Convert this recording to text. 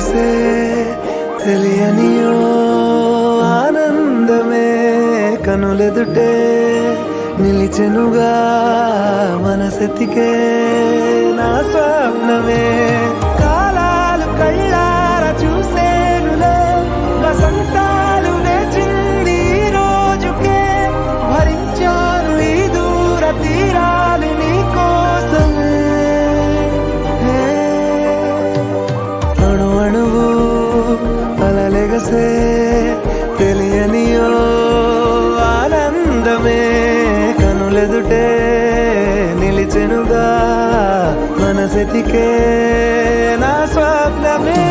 ఎగసే తెలియనియో ఆనందమే కనులెదుటే నిలిచెనుగా మనసెతికే నా స్వప్నమే కాలాలు కళ్ళార చూసేనులే వసంతాలు నేచింది ఈ రోజుకే భరించాను ఈ దూర తీరాలు నీ కోసమే అణు అణువు అలలెగసే తెలియనియో ఆనందమే కనులెదుటే నిలిచెనుగా మనసెతికే నా స్వప్నమే